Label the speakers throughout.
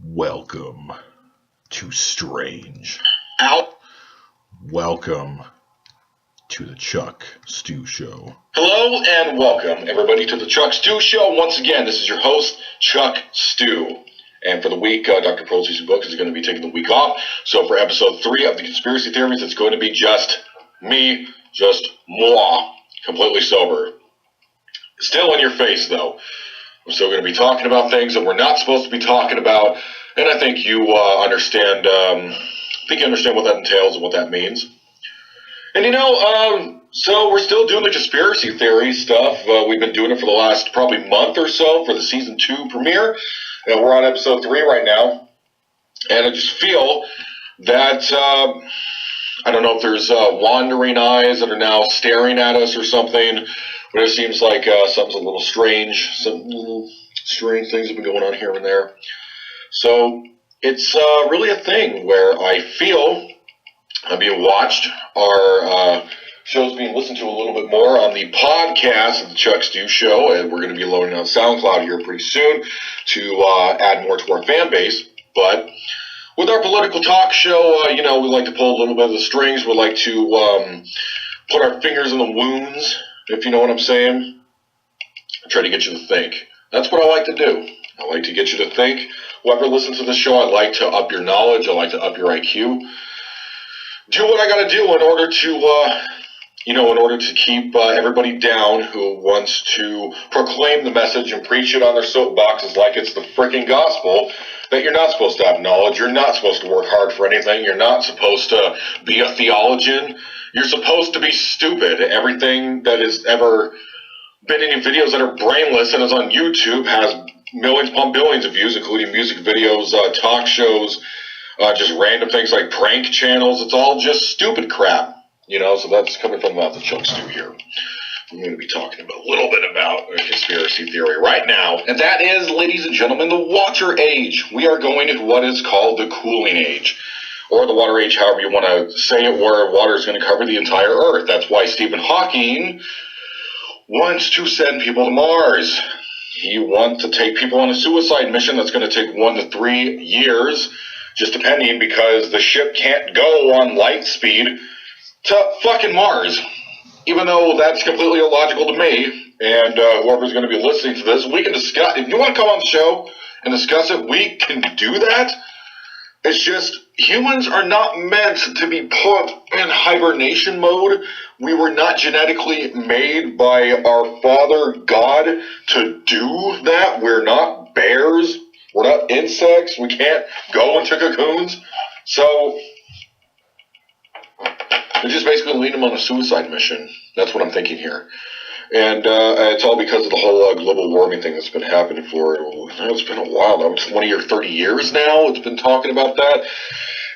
Speaker 1: Welcome to Strange.
Speaker 2: Out.
Speaker 1: Welcome to the Chuck Stew Show.
Speaker 2: Hello and welcome everybody to the Chuck Stew Show. Once again, this is your host, Chuck Stew. And for the week, Dr. Prozi's book is going to be taking the week off. So for episode 3 of the conspiracy theories, it's going to be just me, just moi, completely sober. Still in your face, though. We're still going to be talking about things that we're not supposed to be talking about. And I think you understand what that entails and what that means. And so we're still doing the conspiracy theory stuff. We've been doing it for the last probably month or so for the season 2 premiere. And we're on episode 3 right now. And I just feel that, I don't know if there's wandering eyes that are now staring at us or something. But it seems like something's a little strange. Some little strange things have been going on here and there. So it's really a thing where I feel I'm being watched. Our show's being listened to a little bit more on the podcast of the Chuck Stew Show, and we're going to be loading on SoundCloud here pretty soon to add more to our fan base. But with our political talk show, we like to pull a little bit of the strings. We like to put our fingers in the wounds, if you know what I'm saying. I try to get you to think. That's what I like to do. I like to get you to think. Whoever listens to this show, I like to up your knowledge. I like to up your IQ. Do what I got to do in order to keep everybody down who wants to proclaim the message and preach it on their soapboxes like it's the freaking gospel, that you're not supposed to have knowledge, you're not supposed to work hard for anything, you're not supposed to be a theologian, you're supposed to be stupid. Everything that has ever been in videos that are brainless and is on YouTube has millions upon billions of views, including music videos, talk shows, just random things like prank channels. It's all just stupid crap, so that's coming from the Chuck Stew here. I'm going to be talking a little bit about a conspiracy theory right now, and that is, ladies and gentlemen, the water age. We are going into what is called the cooling age, or the water age, however you want to say it, where water is going to cover the entire Earth. That's why Stephen Hawking wants to send people to Mars. He wants to take people on a suicide mission that's going to take 1 to 3 years, just depending, because the ship can't go on light speed to fucking Mars. Even though that's completely illogical to me, and whoever's going to be listening to this, we can discuss. If you want to come on the show and discuss it, we can do that. It's just, humans are not meant to be put in hibernation mode. We were not genetically made by our Father God to do that. We're not bears. We're not insects. We can't go into cocoons. So we just basically lead them on a suicide mission. That's what I'm thinking here. And it's all because of the whole global warming thing that's been happening for, it's been a while now, 20 or 30 years now. It's been talking about that.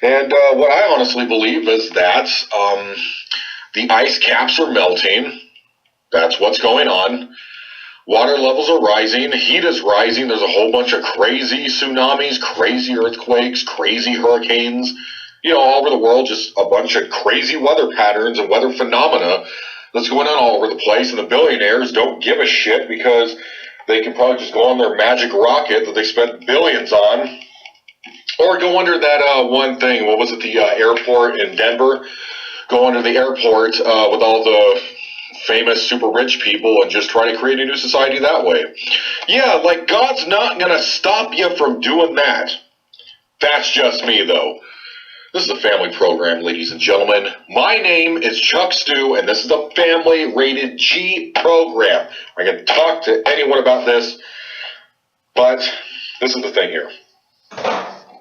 Speaker 2: And what I honestly believe is that the ice caps are melting. That's what's going on. Water levels are rising. Heat is rising. There's a whole bunch of crazy tsunamis, crazy earthquakes, crazy hurricanes. All over the world, just a bunch of crazy weather patterns and weather phenomena that's going on all over the place. And the billionaires don't give a shit because they can probably just go on their magic rocket that they spent billions on. Or go under that one thing, what was it, the airport in Denver? Go under the airport with all the famous super rich people and just try to create a new society that way. Yeah, like God's not going to stop you from doing that. That's just me, though. This is a family program, ladies and gentlemen. My name is Chuck Stew, and this is a family-rated G program. I can talk to anyone about this, but this is the thing here.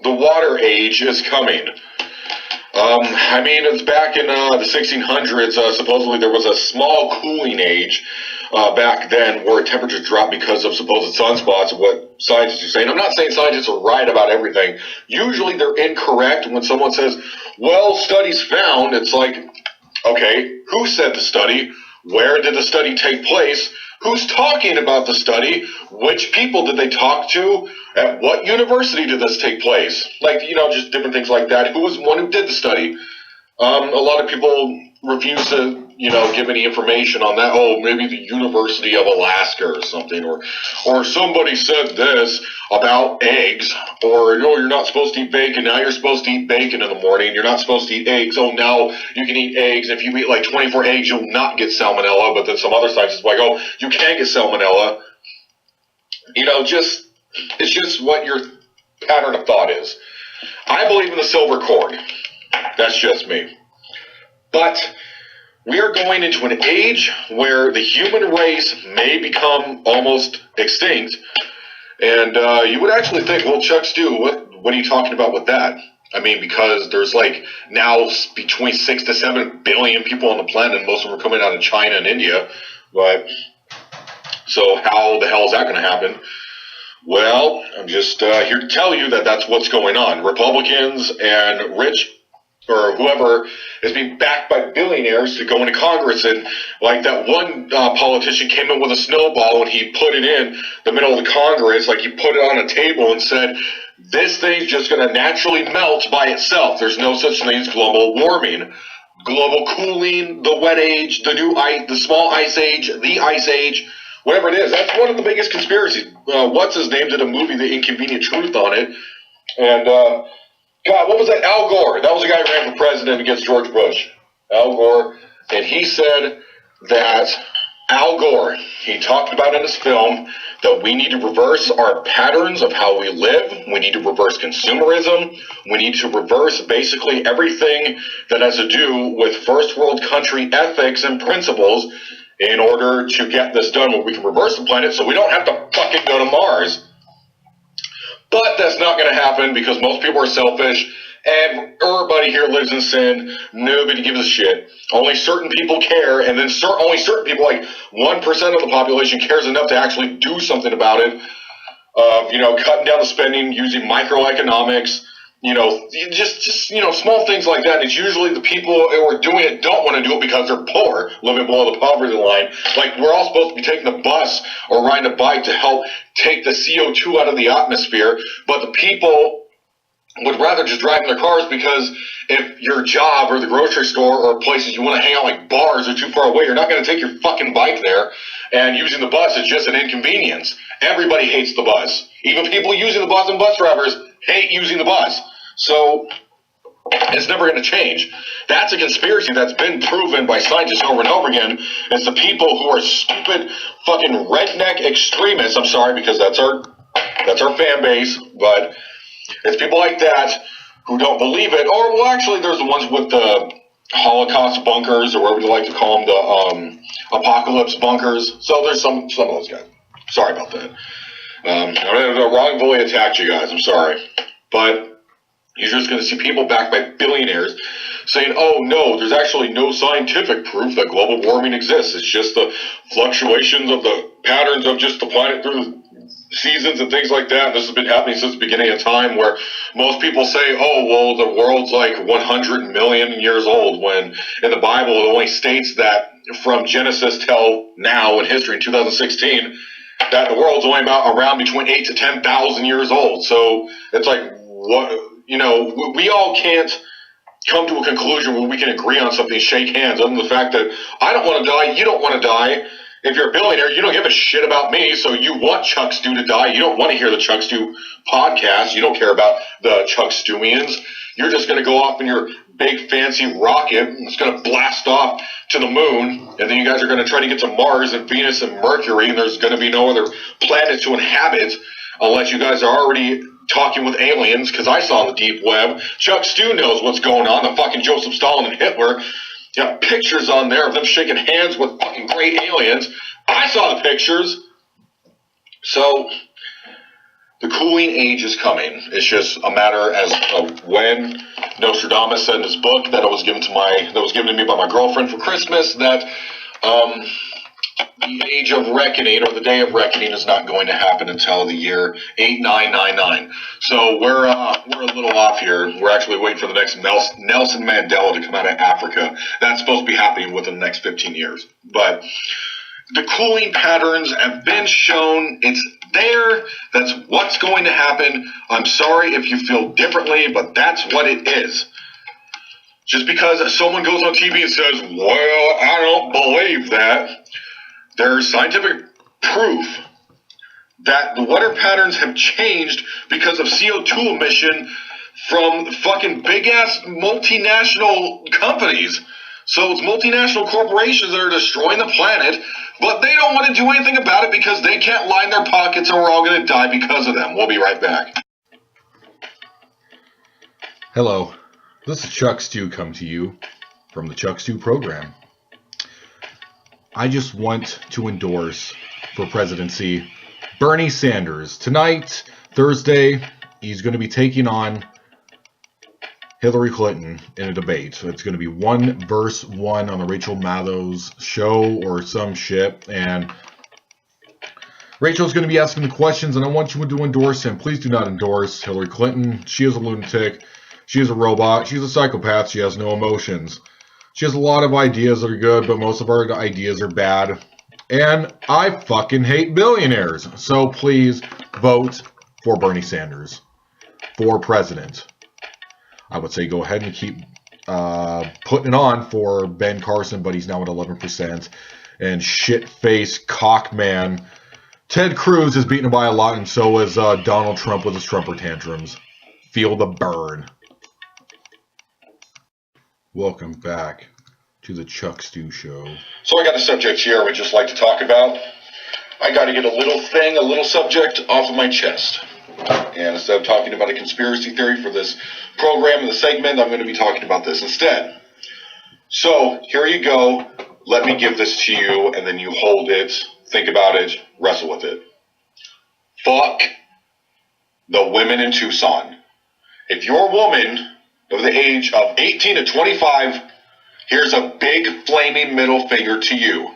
Speaker 2: The water age is coming. It's back in the 1600s. Supposedly there was a small cooling age back then where temperatures dropped because of supposed sunspots, what scientists are saying. I'm not saying scientists are right about everything. Usually they're incorrect when someone says, well, studies found. It's like, okay, who said the study? Where did the study take place? Who's talking about the study? Which people did they talk to? At what university did this take place? Like, just different things like that. Who was the one who did the study? A lot of people refuse to give any information on that. Oh, maybe the University of Alaska or something, or somebody said this about eggs, or you're not supposed to eat bacon. Now you're supposed to eat bacon in the morning. You're not supposed to eat eggs. Oh, now you can eat eggs. If you eat like 24 eggs, you'll not get salmonella. But then some other sites is like, oh, you can get salmonella. It's just what your pattern of thought is. I believe in the silver cord. That's just me. But we are going into an age where the human race may become almost extinct. And you would actually think, well, Chuck Stew, what are you talking about with that? I mean, because there's like now between 6 to 7 billion people on the planet, and most of them are coming out of China and India. But so how the hell is that going to happen? Well, I'm just here to tell you that that's what's going on. Republicans and rich or whoever is being backed by billionaires to go into Congress. And like that one politician came in with a snowball and he put it in the middle of the Congress, like he put it on a table and said, this thing's just going to naturally melt by itself. There's no such thing as global warming. Global cooling, the wet age, the small ice age, the ice age, whatever it is. That's one of the biggest conspiracies. What's his name did a movie, The Inconvenient Truth, on it. And, God, what was that? Al Gore. That was the guy who ran for president against George Bush. Al Gore. And he said that Al Gore, he talked about in his film that we need to reverse our patterns of how we live. We need to reverse consumerism. We need to reverse basically everything that has to do with first world country ethics and principles in order to get this done where we can reverse the planet so we don't have to fucking go to Mars. But that's not going to happen because most people are selfish and everybody here lives in sin. Nobody gives a shit. Only certain people care, and then only certain people, like 1% of the population, cares enough to actually do something about it. Cutting down the spending using microeconomics. Just small things like that. It's usually the people who are doing it don't want to do it because they're poor, living below the poverty line. Like, we're all supposed to be taking the bus or riding a bike to help take the CO2 out of the atmosphere, but the people would rather just drive in their cars because if your job or the grocery store or places you want to hang out like bars are too far away, you're not going to take your fucking bike there, and using the bus is just an inconvenience. Everybody hates the bus. Even people using the bus and bus drivers hate using the bus. So it's never going to change. That's a conspiracy that's been proven by scientists over and over again. It's the people who are stupid fucking redneck extremists. I'm sorry, because that's our fan base, but it's people like that who don't believe it. Or, well, actually, there's the ones with the Holocaust bunkers, or whatever you like to call them, the apocalypse bunkers. So there's some of those guys. Sorry about that. I wrongfully attacked you guys. I'm sorry. But you're just going to see people backed by billionaires saying, oh, no, there's actually no scientific proof that global warming exists. It's just the fluctuations of the patterns of just the planet through the seasons and things like that. And this has been happening since the beginning of time, where most people say, oh, well, the world's like 100 million years old, when in the Bible it only states that from Genesis till now in history in 2016, that the world's only around between 8 to 10,000 years old. So it's like, what, we all can't come to a conclusion where we can agree on something, shake hands, other than the fact that I don't want to die, you don't want to die. If you're a billionaire, you don't give a shit about me, so you want Chuck Stew to die. You don't want to hear the Chuck Stew podcast. You don't care about the Chuck Stewians. You're just going to go off in your big fancy rocket, and it's going to blast off to the moon, and then you guys are going to try to get to Mars and Venus and Mercury, and there's going to be no other planets to inhabit unless you guys are already talking with aliens, because I saw the deep web. Chuck Stew knows what's going on. The fucking Joseph Stalin and Hitler. You got pictures on there of them shaking hands with fucking great aliens. I saw the pictures. So the cooling age is coming. It's just a matter as of when. Nostradamus said in his book that was given to me by my girlfriend for Christmas, that the age of reckoning, or the day of reckoning, is not going to happen until the year 8999. So we're a little off here. We're actually waiting for the next Nelson Mandela to come out of Africa. That's supposed to be happening within the next 15 years. But the cooling patterns have been shown. It's there. That's what's going to happen. I'm sorry if you feel differently, but that's what it is. just because someone goes on TV and says, well, I don't believe that, there's scientific proof that the weather patterns have changed because of CO2 emission from fucking big-ass multinational companies. So it's multinational corporations that are destroying the planet, but they don't want to do anything about it because they can't line their pockets and we're all going to die because of them. We'll be right back.
Speaker 1: Hello, this is Chuck Stew come to you from the Chuck Stew program. I just want to endorse for presidency Bernie Sanders. Tonight, Thursday, he's going to be taking on Hillary Clinton in a debate. It's going to be 1 versus 1 on the Rachel Maddow's show or some shit. And Rachel's going to be asking the questions, and I want you to endorse him. Please do not endorse Hillary Clinton. She is a lunatic. She is a robot. She's a psychopath. She has no emotions. She has a lot of ideas that are good, but most of her ideas are bad. And I fucking hate billionaires. So please vote for Bernie Sanders for president. I would say go ahead and keep putting it on for Ben Carson, but he's now at 11%. And shit-faced cockman Ted Cruz is beaten by a lot, and so is Donald Trump with his Trumper tantrums. Feel the burn. Welcome back to the Chuck Stew Show.
Speaker 2: So I got a subject here I would just like to talk about. I got to get a little subject off of my chest. And instead of talking about a conspiracy theory for this program and the segment, I'm going to be talking about this instead. So, here you go. Let me give this to you, and then you hold it, think about it, wrestle with it. Fuck the women in Tucson. If you're a woman of the age of 18 to 25, here's a big flaming middle finger to you.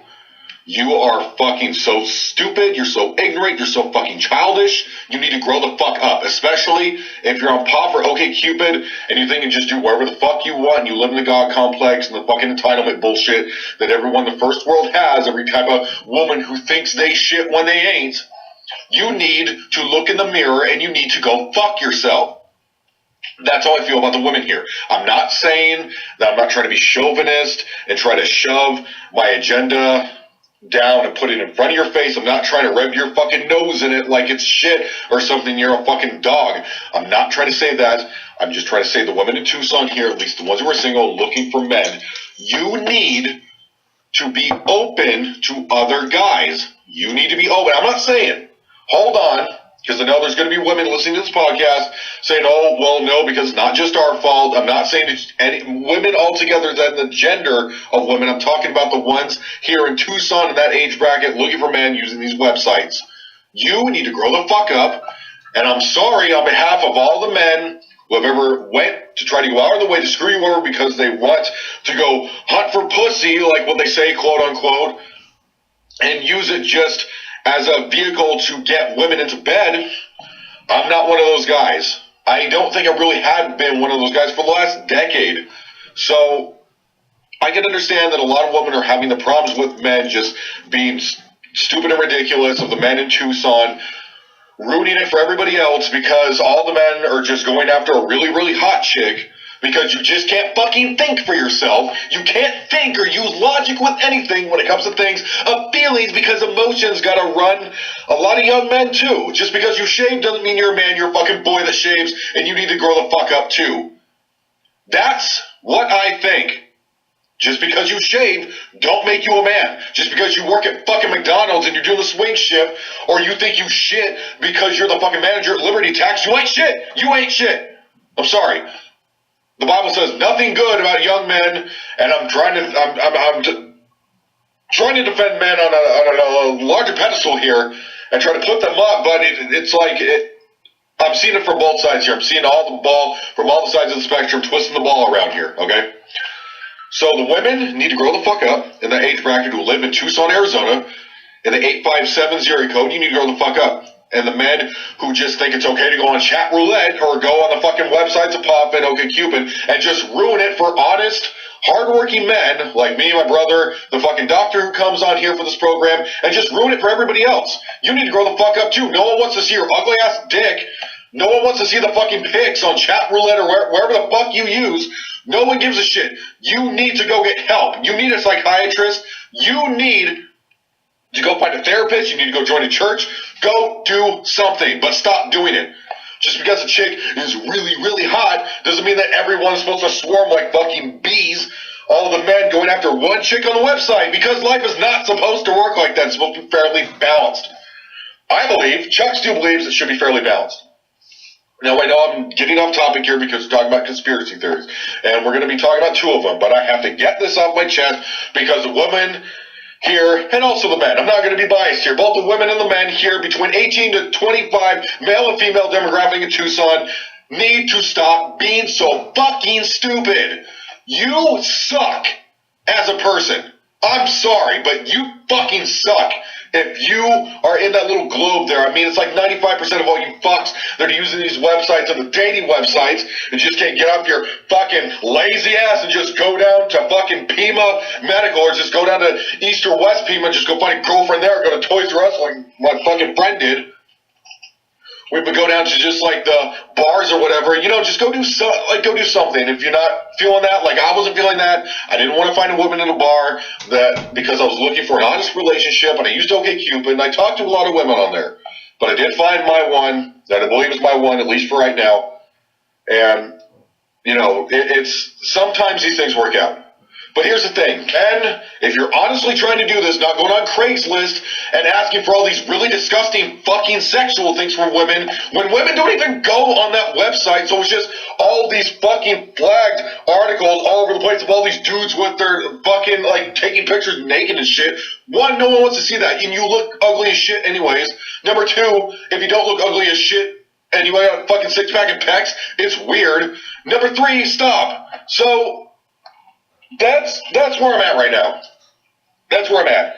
Speaker 2: You are fucking so stupid, you're so ignorant, you're so fucking childish, you need to grow the fuck up, especially if you're on Pop or OkCupid and you think you can just do whatever the fuck you want and you live in the God complex and the fucking entitlement bullshit that everyone in the first world has, every type of woman who thinks they shit when they ain't. You need to look in the mirror and you need to go fuck yourself. That's how I feel about the women here. I'm not saying that I'm not trying to be chauvinist and try to shove my agenda down and put it in front of your face. I'm not trying to rub your fucking nose in it like it's shit or something. You're a fucking dog. I'm not trying to say that. I'm just trying to say the women in Tucson here, at least the ones who are single, looking for men, you need to be open to other guys. You need to be open. I'm not saying, hold on, because I know there's going to be women listening to this podcast saying, oh, well, no, because it's not just our fault. I'm not saying it's any women altogether than the gender of women. I'm talking about the ones here in Tucson in that age bracket looking for men using these websites. You need to grow the fuck up. And I'm sorry on behalf of all the men who have ever went to try to go out of the way to screw you over because they want to go hunt for pussy, like what they say, quote unquote, and use it just as a vehicle to get women into bed. I'm not one of those guys. I don't think I really had been one of those guys for the last decade. So I can understand that a lot of women are having the problems with men just being stupid and ridiculous, of the men in Tucson ruining it for everybody else because all the men are just going after a really, really hot chick because you just can't fucking think for yourself. You can't think or use logic with anything when it comes to things of feelings, because emotions gotta run a lot of young men too. Just because you shave doesn't mean you're a man. You're a fucking boy that shaves, and you need to grow the fuck up too. That's what I think. Just because you shave, don't make you a man. Just because you work at fucking McDonald's and you're doing the swing shift, or you think you shit because you're the fucking manager at Liberty Tax, you ain't shit. You ain't shit. I'm sorry. The Bible says nothing good about young men, and I'm trying to defend men on a larger pedestal here and try to put them up, but it's like I'm seeing it from both sides here. I'm seeing all the ball from all the sides of the spectrum, twisting the ball around here, okay? So the women need to grow the fuck up in the age bracket who live in Tucson, Arizona, in the 8570 area code. You need to grow the fuck up. And the men who just think it's okay to go on chat roulette or go on the fucking websites of Pop and OkCupid and just ruin it for honest, hardworking men like me and my brother, the fucking doctor who comes on here for this program, and just ruin it for everybody else. You need to grow the fuck up too. No one wants to see your ugly ass dick No one wants to see the fucking pics on chat roulette or wherever the fuck you use. No one gives a shit. You need to go get help. You need a psychiatrist. You need to go find a therapist. You need to go join a church. Go do something, but stop doing it. Just because a chick is really, really hot doesn't mean that everyone's supposed to swarm like fucking bees. All the men going after one chick on the website, because life is not supposed to work like that. It's supposed to be fairly balanced. I believe, Chuck still believes it should be fairly balanced. Now, I know I'm getting off topic here because we're talking about conspiracy theories, and we're going to be talking about two of them, but I have to get this off my chest because the women here, and also the men, I'm not going to be biased here, both the women and the men here between 18 to 25, male and female demographic in Tucson, need to stop being so fucking stupid. You suck as a person. I'm sorry, but you fucking suck. If you are in that little globe there, I mean, it's like 95% of all you fucks that are using these websites and the dating websites and just can't get up your fucking lazy ass and just go down to fucking Pima Medical or just go down to East or West Pima and just go find a girlfriend there or go to Toys R Us like my fucking friend did. We would go down to just like the bars or whatever, you know, just go do something. If you're not feeling that, like I wasn't feeling that, I didn't want to find a woman in a bar that because I was looking for an honest relationship, and I used OkCupid, and I talked to a lot of women on there, but I did find my one that I believe is my one, at least for right now. And you know, it's sometimes these things work out. But here's the thing, men, if you're honestly trying to do this, not going on Craigslist and asking for all these really disgusting fucking sexual things from women, when women don't even go on that website, so it's just all these fucking flagged articles all over the place of all these dudes with their fucking, like, taking pictures naked and shit. One, no one wants to see that, and you look ugly as shit anyways. Number two, if you don't look ugly as shit, and you got a fucking six-pack and pecs, it's weird. Number three, stop. So that's where I'm at right now. That's where I'm at.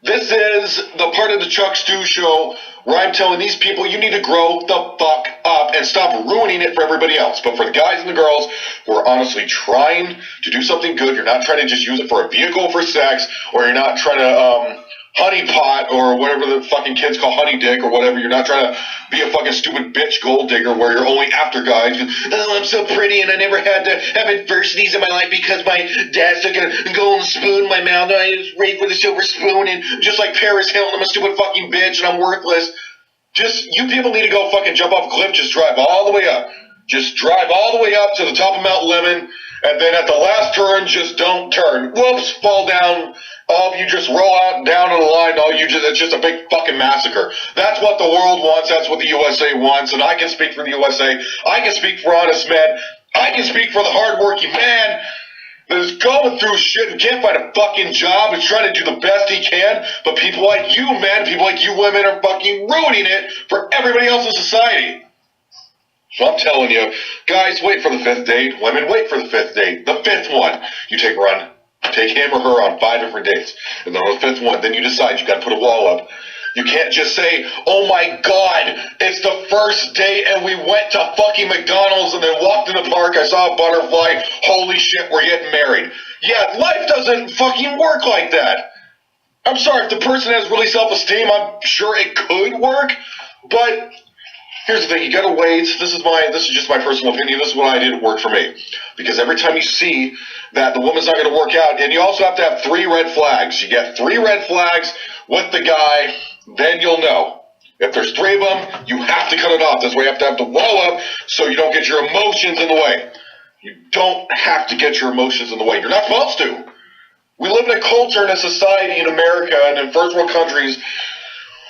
Speaker 2: This is the part of the Chuck Stew Show where I'm telling these people you need to grow the fuck up and stop ruining it for everybody else. But for the guys and the girls who are honestly trying to do something good, you're not trying to just use it for a vehicle for sex, or you're not trying to honey pot or whatever the fucking kids call honey dick or whatever. You're not trying to be a fucking stupid bitch gold digger where you're only after guys. Oh, I'm so pretty and I never had to have adversities in my life because my dad took a golden spoon in my mouth and I was raised with a silver spoon, and just like Paris Hilton, I'm a stupid fucking bitch and I'm worthless. Just, you people need to go fucking jump off a cliff, just drive all the way up. Just drive all the way up to the top of Mount Lemon, and then at the last turn, just don't turn. Whoops, fall down. All of you just roll out and down on the line. It's just a big fucking massacre. That's what the world wants. That's what the USA wants. And I can speak for the USA. I can speak for honest men. I can speak for the hardworking man that is going through shit and can't find a fucking job and trying to do the best he can. But people like you, men, people like you women are fucking ruining it for everybody else in society. So I'm telling you, guys, wait for the fifth date. Women, wait for the fifth date. The fifth one. You take him or her on 5 different dates. And then on the fifth one, then you decide you got to put a wall up. You can't just say, oh my God, it's the first date and we went to fucking McDonald's and then walked in the park. I saw a butterfly. Holy shit, we're getting married. Yeah, life doesn't fucking work like that. I'm sorry, if the person has really self-esteem, I'm sure it could work. But here's the thing, you gotta wait. This is just my personal opinion. This is what I did. It worked for me. Because every time you see that the woman's not gonna work out, and you also have to have 3 red flags. You get 3 red flags with the guy, then you'll know. If there's 3 of them, you have to cut it off. That's why you have to have the wall up so you don't get your emotions in the way. You don't have to get your emotions in the way. You're not supposed to. We live in a culture and a society in America and in first world countries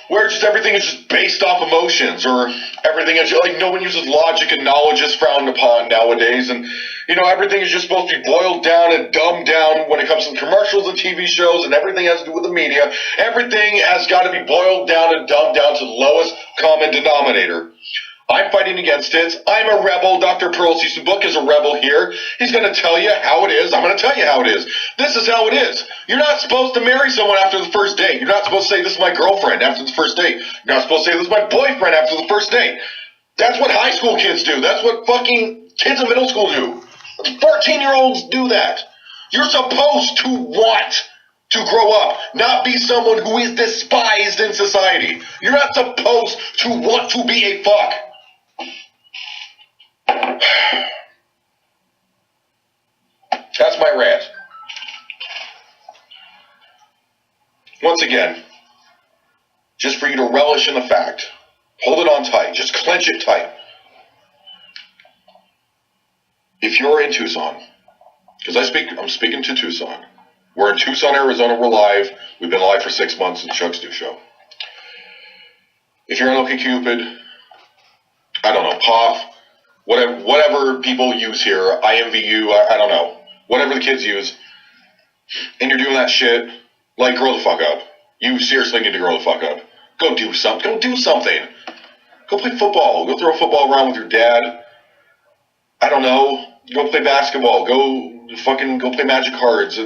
Speaker 2: where just everything is just based off emotions, or everything is like no one uses logic and knowledge is frowned upon nowadays, and you know everything is just supposed to be boiled down and dumbed down when it comes to commercials and TV shows, and everything has to do with the media. Everything has got to be boiled down and dumbed down to the lowest common denominator. I'm fighting against it. I'm a rebel. Dr. Pearl's book is a rebel here. He's going to tell you how it is. I'm going to tell you how it is. This is how it is. You're not supposed to marry someone after the first date. You're not supposed to say, this is my girlfriend after the first date. You're not supposed to say, this is my boyfriend after the first date. That's what high school kids do. That's what fucking kids in middle school do. 14-year-olds do that. You're supposed to want to grow up, not be someone who is despised in society. You're not supposed to want to be a fuck. once again, just for you to relish in the fact, hold it on tight, just clench it tight. If you're in Tucson, because I'm speaking to Tucson. We're in Tucson, Arizona. We're live. We've been live for 6 months in the Chuck Stu Show. If you're on OkCupid, I don't know, POF, whatever people use here, IMVU, I don't know, whatever the kids use, and you're doing that shit, like, grow the fuck up. You seriously need to grow the fuck up. Go do something. Go do something. Go play football. Go throw a football around with your dad. I don't know. Go play basketball. Go play Magic cards.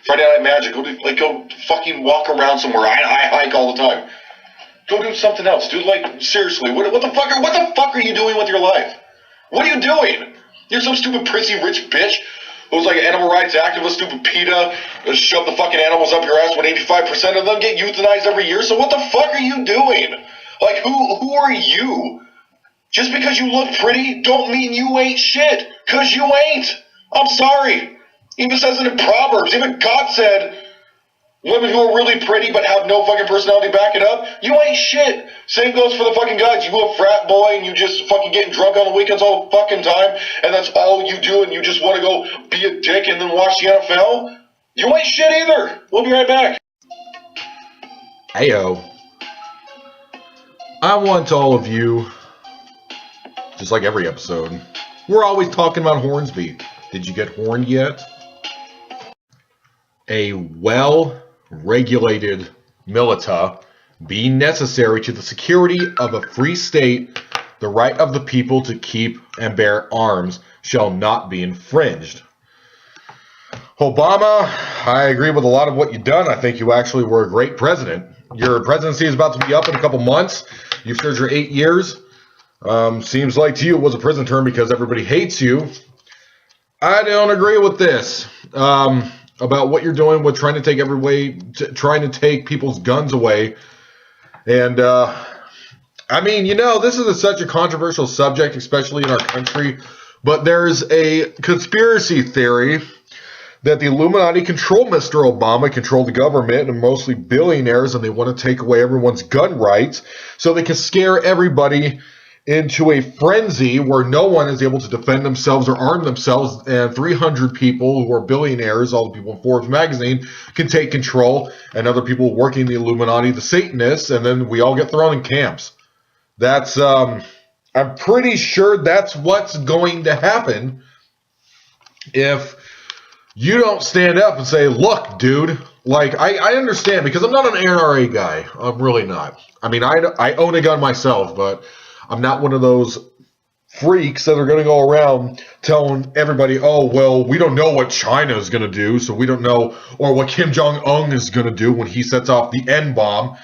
Speaker 2: Friday Night Magic. Go fucking walk around somewhere. I hike all the time. Go do something else, dude. Like, seriously, what the fuck are you doing with your life? What are you doing? You're some stupid prissy rich bitch who's like an animal rights activist, stupid PETA, shove the fucking animals up your ass when 85% of them get euthanized every year. So what the fuck are you doing? Like, who are you? Just because you look pretty don't mean you ain't shit, because you ain't. I'm sorry. Even says it in Proverbs. Even God said, women who are really pretty but have no fucking personality to back it up, you ain't shit. Same goes for the fucking guys. You a frat boy and you just fucking getting drunk on the weekends all the fucking time, and that's all you do, and you just want to go be a dick and then watch the NFL? You ain't shit either. We'll be right back.
Speaker 1: Heyo. I want all of you, just like every episode, we're always talking about Hornsby. Did you get horned yet? A well-regulated militia being necessary to the security of a free state, the right of the people to keep and bear arms shall not be infringed. Obama, I agree with a lot of what you've done. I think you actually were a great president. Your presidency is about to be up in a couple months. You've served your 8 years. Seems like to you it was a prison term because everybody hates you. I don't agree with this. About what you're doing with trying to take people's guns away. And, I mean, this is such a controversial subject, especially in our country, but there's a conspiracy theory that the Illuminati control Mr. Obama, control the government, and mostly billionaires, and they want to take away everyone's gun rights so they can scare everybody into a frenzy where no one is able to defend themselves or arm themselves, and 300 people who are billionaires, all the people in Forbes magazine, can take control, and other people working the Illuminati, the Satanists, and then we all get thrown in camps. That's, I'm pretty sure that's what's going to happen if you don't stand up and say, look, dude, like, I understand, because I'm not an NRA guy. I'm really not. I mean, I own a gun myself, but I'm not one of those freaks that are going to go around telling everybody, oh, well, we don't know what China is going to do, so we don't know, or what Kim Jong-un is going to do when he sets off the N-bomb,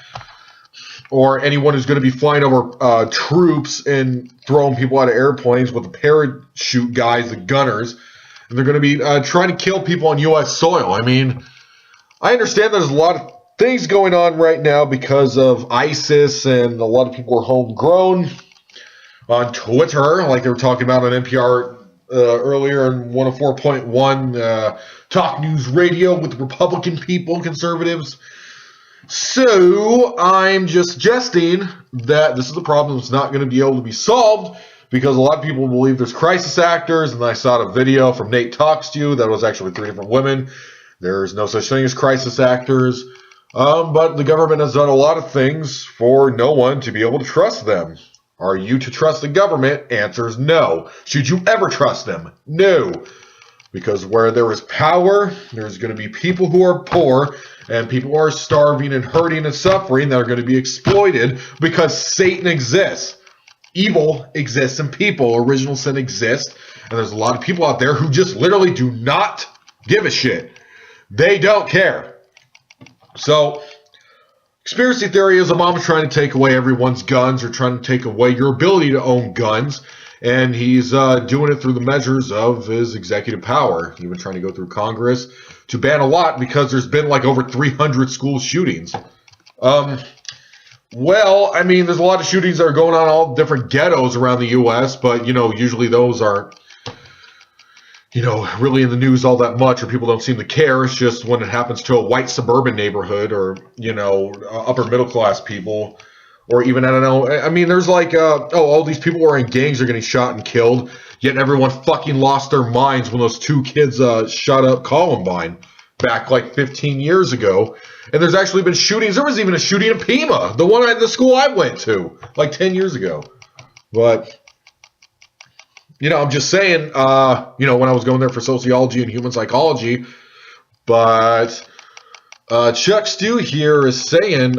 Speaker 1: or anyone who's going to be flying over troops and throwing people out of airplanes with the parachute guys, the gunners, and they're going to be trying to kill people on U.S. soil. I mean, I understand there's a lot of things going on right now because of ISIS, and a lot of people are homegrown on Twitter, like they were talking about on NPR earlier in 104.1 Talk News Radio with Republican people, conservatives. So I'm just suggesting that this is a problem that's not going to be able to be solved because a lot of people believe there's crisis actors, and I saw a video from Nate Talks to You that was actually 3 different women. There's no such thing as crisis actors, but the government has done a lot of things for no one to be able to trust them. Are you to trust the government? Answer is no. Should you ever trust them? No. Because where there is power, there's going to be people who are poor, and people who are starving and hurting and suffering that are going to be exploited because Satan exists. Evil exists in people. Original sin exists. And there's a lot of people out there who just literally do not give a shit. They don't care. So, conspiracy theory is Obama's trying to take away everyone's guns, or trying to take away your ability to own guns. And he's doing it through the measures of his executive power. He's been trying to go through Congress to ban a lot because there's been like over 300 school shootings. Well, I mean, there's a lot of shootings that are going on in all different ghettos around the U.S., but, usually those aren't really in the news all that much, or people don't seem to care. It's just when it happens to a white suburban neighborhood, or upper middle class people, or even, I don't know. I mean, there's like all these people who are in gangs are getting shot and killed, yet everyone fucking lost their minds when those two kids shot up Columbine back like 15 years ago. And there's actually been shootings. There was even a shooting in Pima, the one at the school I went to, like 10 years ago. But I'm just saying, when I was going there for sociology and human psychology, but Chuck Stew here is saying,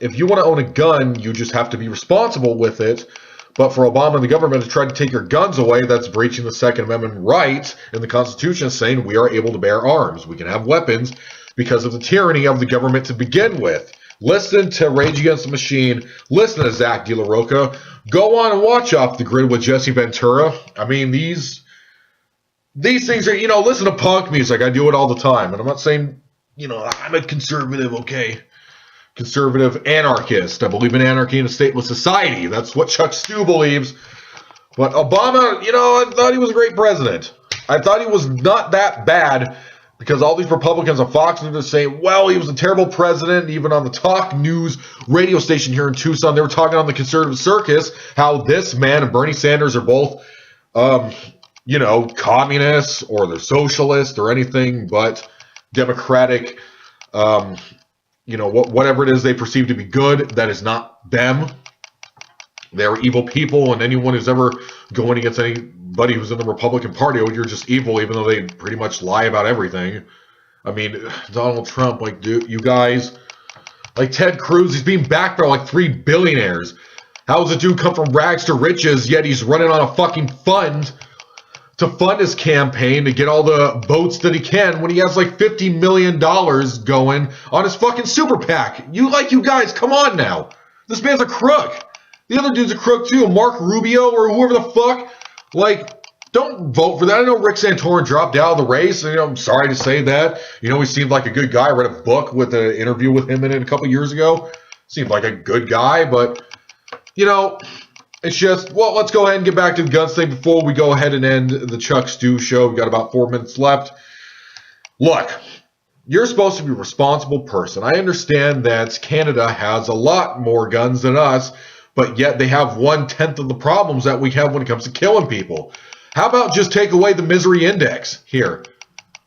Speaker 1: if you want to own a gun, you just have to be responsible with it. But for Obama and the government to try to take your guns away, that's breaching the Second Amendment right in the Constitution, saying we are able to bear arms. We can have weapons because of the tyranny of the government to begin with. Listen to Rage Against the Machine. Listen to Zach De La Roca. Go on and watch Off the Grid with Jesse Ventura. I mean, these things are, listen to punk music. I do it all the time. And I'm not saying, I'm a conservative, okay? Conservative anarchist. I believe in anarchy in a stateless society. That's what Chuck Stew believes. But Obama, I thought he was a great president. I thought he was not that bad, because all these Republicans on Fox News are saying, well, he was a terrible president. Even on the Talk News radio station here in Tucson, they were talking on the conservative circus how this man and Bernie Sanders are both, communists, or they're socialists, or anything but democratic, whatever it is they perceive to be good, that is not them. They're evil people, and anyone who's ever going against anybody who's in the Republican Party, you're just evil, even though they pretty much lie about everything. I mean, Donald Trump, dude, you guys, Ted Cruz, he's being backed by 3 billionaires. How does a dude come from rags to riches, yet he's running on a fucking fund to fund his campaign to get all the votes that he can when he has $50 million going on his fucking super PAC? You guys, come on now. This man's a crook. The other dude's a crook too, Mark Rubio or whoever the fuck. Don't vote for that. I know Rick Santorum dropped out of the race. I'm sorry to say that. He seemed like a good guy. I read a book with an interview with him in it a couple years ago. Seemed like a good guy, but, it's just, well, let's go ahead and get back to the guns thing before we go ahead and end the Chuck Stew show. We've got about 4 minutes left. Look, you're supposed to be a responsible person. I understand that Canada has a lot more guns than us, but yet they have 1/10 of the problems that we have when it comes to killing people. How about just take away the misery index here?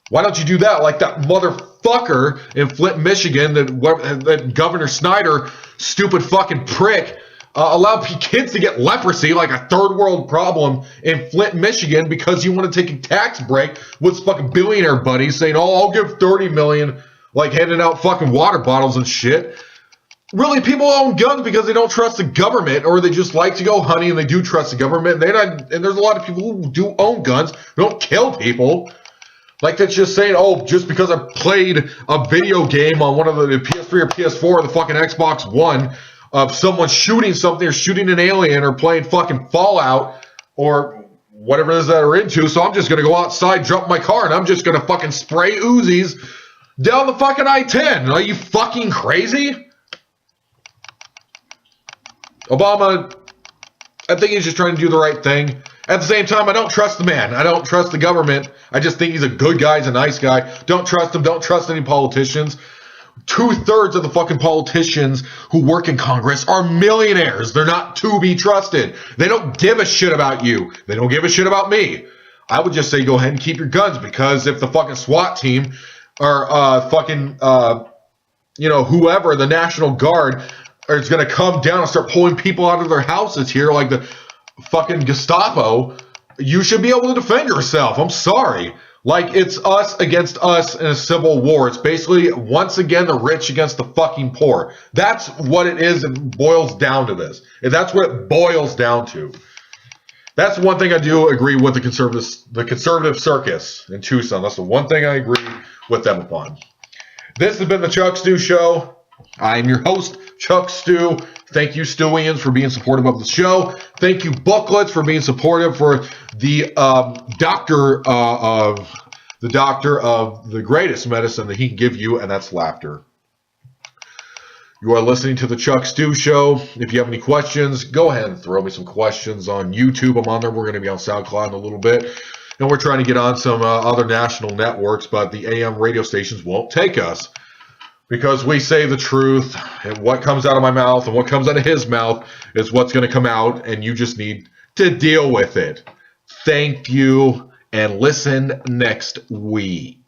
Speaker 1: Why don't you do that like that motherfucker in Flint, Michigan, that Governor Snyder, stupid fucking prick, allowed kids to get leprosy, like a third world problem in Flint, Michigan, because you want to take a tax break with his fucking billionaire buddies saying, oh, I'll give $30 million, handing out fucking water bottles and shit. Really, people own guns because they don't trust the government, or they just like to go hunting and they do trust the government. And there's a lot of people who do own guns who don't kill people. That's just saying, oh, just because I played a video game on one of the PS3 or PS4 or the fucking Xbox One of someone shooting something or shooting an alien or playing fucking Fallout or whatever it is that they're into, so I'm just going to go outside, jump my car, and I'm just going to fucking spray Uzis down the fucking I-10. Are you fucking crazy? Obama, I think he's just trying to do the right thing. At the same time, I don't trust the man. I don't trust the government. I just think he's a good guy. He's a nice guy. Don't trust him. Don't trust any politicians. 2/3 of the fucking politicians who work in Congress are millionaires. They're not to be trusted. They don't give a shit about you. They don't give a shit about me. I would just say go ahead and keep your guns, because if the fucking SWAT team or whoever, the National Guard, is going to come down and start pulling people out of their houses here like the fucking Gestapo, you should be able to defend yourself. I'm sorry. It's us against us in a civil war. It's basically, once again, the rich against the fucking poor. That's what it is. It boils down to this. That's what it boils down to. That's one thing I do agree with the conservative circus in Tucson. That's the one thing I agree with them upon. This has been the Chuck Stew Show. I'm your host, Chuck Stew. Thank you, Stewians, for being supportive of the show. Thank you, Booklets, for being supportive for the doctor of the greatest medicine that he can give you, and that's laughter. You are listening to the Chuck Stew Show. If you have any questions, go ahead and throw me some questions on YouTube. I'm on there. We're going to be on SoundCloud in a little bit. And we're trying to get on some other national networks, but the AM radio stations won't take us because we say the truth. And what comes out of my mouth and what comes out of his mouth is what's going to come out, and you just need to deal with it. Thank you, and listen next week.